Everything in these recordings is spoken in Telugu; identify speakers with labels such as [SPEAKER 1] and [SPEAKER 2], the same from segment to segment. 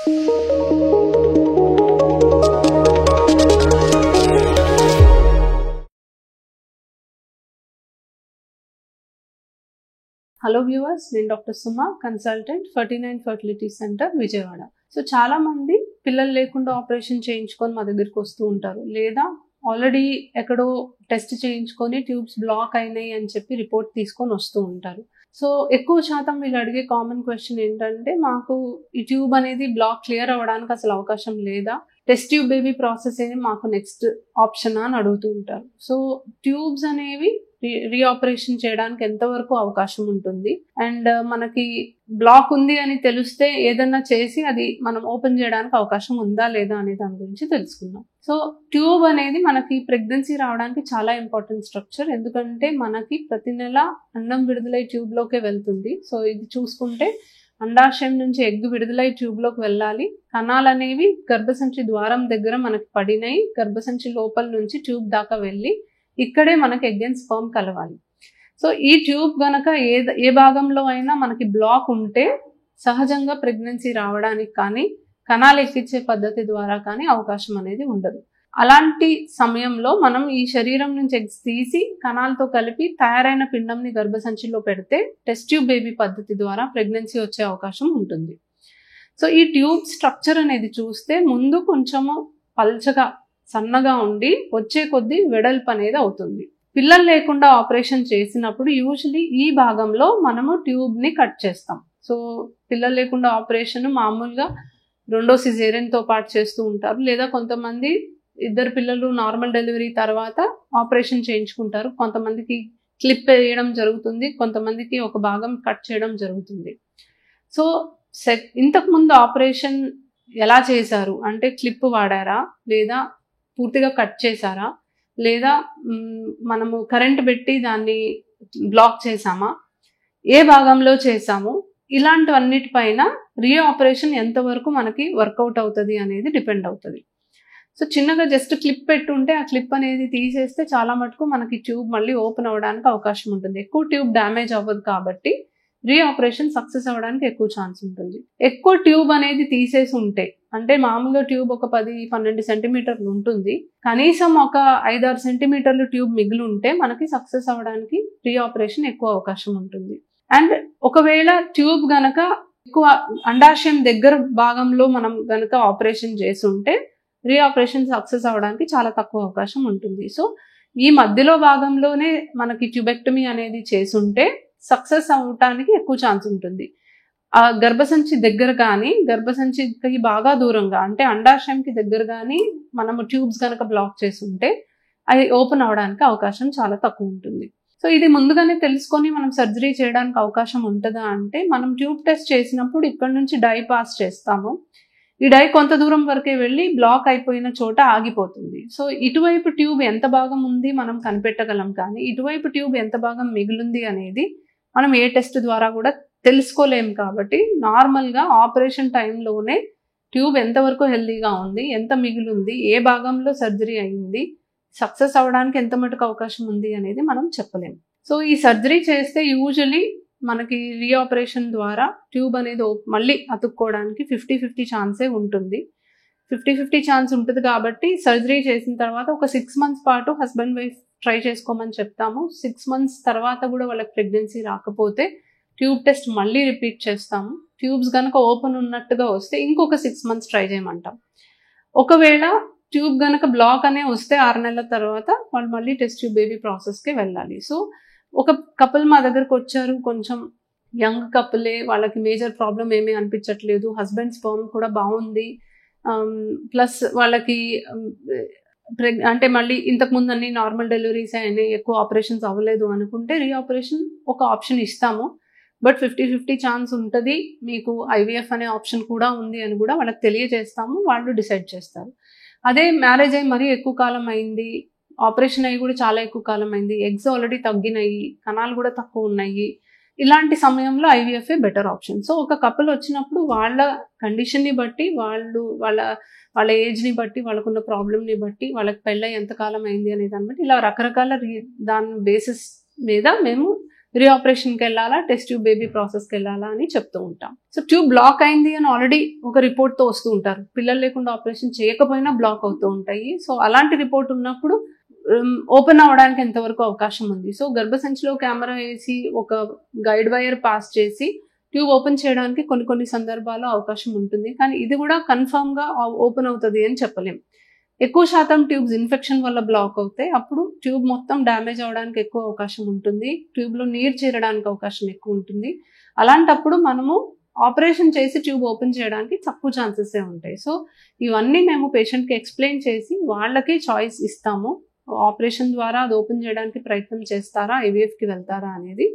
[SPEAKER 1] హలో వ్యూవర్స్, నేను doctor Suma, consultant 49 fertility centre Vijayawada. So చాలా మంది పిల్లలు లేకుండా ఆపరేషన్ చేయించుకొని మా దగ్గరికి వస్తూ ఉంటారు, లేదా ఆల్రెడీ ఎక్కడో టెస్ట్ చేయించుకొని ట్యూబ్స్ బ్లాక్ అయినాయి అని చెప్పి రిపోర్ట్ తీసుకొని వస్తూ ఉంటారు. సో ఎక్కువ శాతం వీళ్ళు అడిగే కామన్ క్వశ్చన్ ఏంటంటే, మాకు ఈ ట్యూబ్ అనేది బ్లాక్ క్లియర్ అవ్వడానికి అసలు అవకాశం లేదా, టెస్ట్ ట్యూబ్ బేబీ ప్రాసెస్ అనేది మాకు నెక్స్ట్ ఆప్షన్ అని అడుగుతూ ఉంటారు. సో ట్యూబ్స్ అనేవి రీఆపరేషన్ చేయడానికి ఎంతవరకు అవకాశం ఉంటుంది, అండ్ మనకి బ్లాక్ ఉంది అని తెలిస్తే ఏదన్నా చేసి అది మనం ఓపెన్ చేయడానికి అవకాశం ఉందా లేదా అనే దాని గురించి తెలుసుకుందాం. సో ట్యూబ్ అనేది మనకి ప్రెగ్నెన్సీ రావడానికి చాలా ఇంపార్టెంట్ స్ట్రక్చర్, ఎందుకంటే మనకి ప్రతి నెల అండం విడుదలై ట్యూబ్లోకే వెళ్తుంది. సో ఇది చూసుకుంటే అండాశయం నుంచి ఎగ్ విడుదలై ట్యూబ్లోకి వెళ్ళాలి. కణాలు అనేవి గర్భసంచి ద్వారం దగ్గర మనకి పడినాయి, గర్భసంచి లోపల నుంచి ట్యూబ్ దాకా వెళ్ళి ఇక్కడే మనకి ఎగ్ అండ్ స్పర్మ్ కలవాలి. సో ఈ ట్యూబ్ గనక ఏ భాగంలో అయినా మనకి బ్లాక్ ఉంటే సహజంగా ప్రెగ్నెన్సీ రావడానికి కానీ కణాలు ఎక్కించే పద్ధతి ద్వారా కానీ అవకాశం అనేది ఉండదు. అలాంటి సమయంలో మనం ఈ శరీరం నుంచి ఎగ్స్ తీసి కణాలతో కలిపి తయారైన పిండంని గర్భసంచిలో పెడితే టెస్ట్ ట్యూబ్ బేబీ పద్ధతి ద్వారా ప్రెగ్నెన్సీ వచ్చే అవకాశం ఉంటుంది. సో ఈ ట్యూబ్ స్ట్రక్చర్ అనేది చూస్తే ముందు కొంచెము పల్చగా సన్నగా ఉండి వచ్చే కొద్దీ వెడల్పు అనేది అవుతుంది. పిల్లలు లేకుండా ఆపరేషన్ చేసినప్పుడు యూజువలీ ఈ భాగంలో మనము ట్యూబ్ని కట్ చేస్తాం. సో పిల్లలు లేకుండా ఆపరేషన్ మామూలుగా రెండో సిజేరియన్తో పాటు చేస్తూ ఉంటారు, లేదా కొంతమంది ఇద్దరు పిల్లలు నార్మల్ డెలివరీ తర్వాత ఆపరేషన్ చేయించుకుంటారు. కొంతమందికి క్లిప్ వేయడం జరుగుతుంది, కొంతమందికి ఒక భాగం కట్ చేయడం జరుగుతుంది. సో ఇంతకుముందు ఆపరేషన్ ఎలా చేశారు అంటే, క్లిప్ వాడారా, లేదా పూర్తిగా కట్ చేశారా, లేదా మనము కరెంట్ పెట్టి దాన్ని బ్లాక్ చేసామా, ఏ భాగంలో చేసాము, ఇలాంటివన్నిటిపైన రీఆపరేషన్ ఎంతవరకు మనకి వర్కౌట్ అవుతుంది అనేది డిపెండ్ అవుతుంది. సో చిన్నగా జస్ట్ క్లిప్ పెట్టుంటే ఆ క్లిప్ అనేది తీసేస్తే చాలా మటుకు మనకి ట్యూబ్ మళ్ళీ ఓపెన్ అవ్వడానికి అవకాశం ఉంటుంది. ఎక్కువ ట్యూబ్ డ్యామేజ్ అవ్వదు కాబట్టి రీఆపరేషన్ సక్సెస్ అవ్వడానికి ఎక్కువ ఛాన్స్ ఉంటుంది. ఎక్కువ ట్యూబ్ అనేది తీసేసి ఉంటే, అంటే మామూలుగా ట్యూబ్ ఒక 10-12 సెంటీమీటర్లు ఉంటుంది, కనీసం ఒక 5-6 సెంటీమీటర్లు ట్యూబ్ మిగిలి ఉంటే మనకి సక్సెస్ అవ్వడానికి రీఆపరేషన్ ఎక్కువ అవకాశం ఉంటుంది. అండ్ ఒకవేళ ట్యూబ్ గనక ఎక్కువ అండాశయం దగ్గర భాగంలో మనం గనక ఆపరేషన్ చేసి ఉంటే రీఆపరేషన్ సక్సెస్ అవ్వడానికి చాలా తక్కువ అవకాశం ఉంటుంది. సో ఈ మధ్యలో భాగంలోనే మనకి ట్యూబెక్టమీ అనేది చేసుంటే సక్సెస్ అవ్వటానికి ఎక్కువ ఛాన్స్ ఉంటుంది. ఆ గర్భసంచి దగ్గర కానీ గర్భసంచికి బాగా దూరంగా అంటే అండాశయంకి దగ్గర కానీ మనము ట్యూబ్స్ కనుక బ్లాక్ చేసి ఉంటే అది ఓపెన్ అవడానికి అవకాశం చాలా తక్కువ ఉంటుంది. సో ఇది ముందుగానే తెలుసుకొని మనం సర్జరీ చేయడానికి అవకాశం ఉంటుందా అంటే, మనం ట్యూబ్ టెస్ట్ చేసినప్పుడు ఇక్కడ నుంచి డై పాస్ చేస్తాము. ఈ డై కొంత దూరం వరకే వెళ్ళి బ్లాక్ అయిపోయిన చోట ఆగిపోతుంది. సో ఇటువైపు ట్యూబ్ ఎంత భాగం ఉంది మనం కనిపెట్టగలం, కానీ ఇటువైపు ట్యూబ్ ఎంత భాగం మిగిలింది అనేది మనం ఏ టెస్ట్ ద్వారా కూడా తెలుసుకోలేము. కాబట్టి నార్మల్గా ఆపరేషన్ టైంలోనే ట్యూబ్ ఎంతవరకు హెల్దీగా ఉంది, ఎంత మిగిలింది, ఏ భాగంలో సర్జరీ అయ్యింది, సక్సెస్ అవ్వడానికి ఎంత మటుకు అవకాశం ఉంది అనేది మనం చెప్పలేము. సో ఈ సర్జరీ చేస్తే యూజువలీ మనకి రీఆపరేషన్ ద్వారా ట్యూబ్ అనేది మళ్ళీ అతుక్కోవడానికి 50-50 ఛాన్సే ఉంటుంది. 50-50 ఛాన్స్ ఉంటుంది కాబట్టి సర్జరీ చేసిన తర్వాత ఒక 6 మంత్స్ పాటు హస్బెండ్ వైఫ్ ట్రై చేసుకోమని చెప్తాము. 6 మంత్స్ తర్వాత కూడా వాళ్ళకి ప్రెగ్నెన్సీ రాకపోతే ట్యూబ్ టెస్ట్ మళ్ళీ రిపీట్ చేస్తాము. ట్యూబ్స్ కనుక ఓపెన్ ఉన్నట్టుగా వస్తే ఇంకొక 6 మంత్స్ ట్రై చేయమంటాం. ఒకవేళ ట్యూబ్ కనుక బ్లాక్ అనే వస్తే 6 నెలల తర్వాత వాళ్ళు మళ్ళీ టెస్ట్ ట్యూబ్ బేబీ ప్రాసెస్కి వెళ్ళాలి. సో ఒక కపుల్ మా దగ్గరకు వచ్చారు, కొంచెం యంగ్ కపులే, వాళ్ళకి మేజర్ ప్రాబ్లం ఏమీ అనిపించట్లేదు, హస్బెండ్ స్పర్మ్ కూడా బాగుంది, ప్లస్ వాళ్ళకి అంటే మళ్ళీ ఇంతకుముందు అన్ని నార్మల్ డెలివరీస్ అయినాయి, ఎక్కువ ఆపరేషన్స్ అవ్వలేదు అనుకుంటే రీఆపరేషన్ ఒక ఆప్షన్ ఇస్తాము. బట్ 50-50 ఛాన్స్ ఉంటుంది, మీకు ఐవీఎఫ్ అనే ఆప్షన్ కూడా ఉంది అని కూడా వాళ్ళకి తెలియజేస్తాము. వాళ్ళు డిసైడ్ చేస్తారు. అదే మ్యారేజ్ అయ్యి మరీ ఎక్కువ కాలం అయింది, ఆపరేషన్ అయ్యి కూడా చాలా ఎక్కువ కాలం అయింది, ఎగ్స్ ఆల్రెడీ తగ్గినాయి, కణాలు కూడా తక్కువ ఉన్నాయి, ఇలాంటి సమయంలో ఐవీఎఫ్ఏ బెటర్ ఆప్షన్. సో ఒక కపుల్ వచ్చినప్పుడు వాళ్ళ కండిషన్ని బట్టి, వాళ్ళ ఏజ్ని బట్టి, వాళ్ళకున్న ప్రాబ్లమ్ని బట్టి, వాళ్ళకి పెళ్ళై ఎంతకాలం అయింది అనే దాన్ని బట్టి ఇలా రకరకాల దాని బేసిస్ మీద మేము రీఆపరేషన్కి వెళ్ళాలా, టెస్ట్ ట్యూబ్ బేబీ ప్రాసెస్కి వెళ్ళాలా అని చెప్తూ ఉంటాం. సో ట్యూబ్ బ్లాక్ అయింది అని ఆల్రెడీ ఒక రిపోర్ట్తో వస్తూ ఉంటారు. పిల్లలు లేకుండా ఆపరేషన్ చేయకపోయినా బ్లాక్ అవుతూ ఉంటాయి. సో అలాంటి రిపోర్ట్ ఉన్నప్పుడు ఓపెన్ అవ్వడానికి ఎంతవరకు అవకాశం ఉంది. సో గర్భసంచిలో కెమెరా వేసి ఒక గైడ్ వైర్ పాస్ చేసి ట్యూబ్ ఓపెన్ చేయడానికి కొన్ని సందర్భాల్లో అవకాశం ఉంటుంది. కానీ ఇది కూడా కన్ఫర్మ్గా ఓపెన్ అవుతుంది అని చెప్పలేం. ఎక్కువ శాతం ట్యూబ్స్ ఇన్ఫెక్షన్ వల్ల బ్లాక్ అవుతాయి. అప్పుడు ట్యూబ్ మొత్తం డ్యామేజ్ అవడానికి ఎక్కువ అవకాశం ఉంటుంది. ట్యూబ్లో నీరు చేరడానికి అవకాశం ఎక్కువ ఉంటుంది. అలాంటప్పుడు మనము ఆపరేషన్ చేసి ట్యూబ్ ఓపెన్ చేయడానికి తక్కువ ఛాన్సెస్ ఉంటాయి. సో ఇవన్నీ మేము పేషెంట్కి ఎక్స్ప్లెయిన్ చేసి వాళ్ళకి చాయిస్ ఇస్తాము. ఆపరేషన్ ద్వారా అది ఓపెన్ చేయడానికి ప్రయత్నం చేస్తారా, ఐవీఎఫ్కి వెళ్తారా అనేది.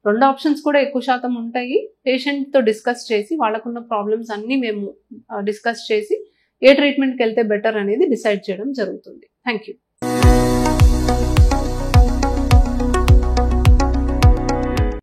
[SPEAKER 1] 2 ఆప్షన్స్ కూడా ఎక్కువ శాతం ఉంటాయి. పేషెంట్తో డిస్కస్ చేసి వాళ్ళకున్న ప్రాబ్లమ్స్ అన్నీ మేము డిస్కస్ చేసి ఏ ట్రీట్మెంట్కి వెళ్తే బెటర్ అనేది డిసైడ్ చేయడం జరుగుతుంది. Thank you.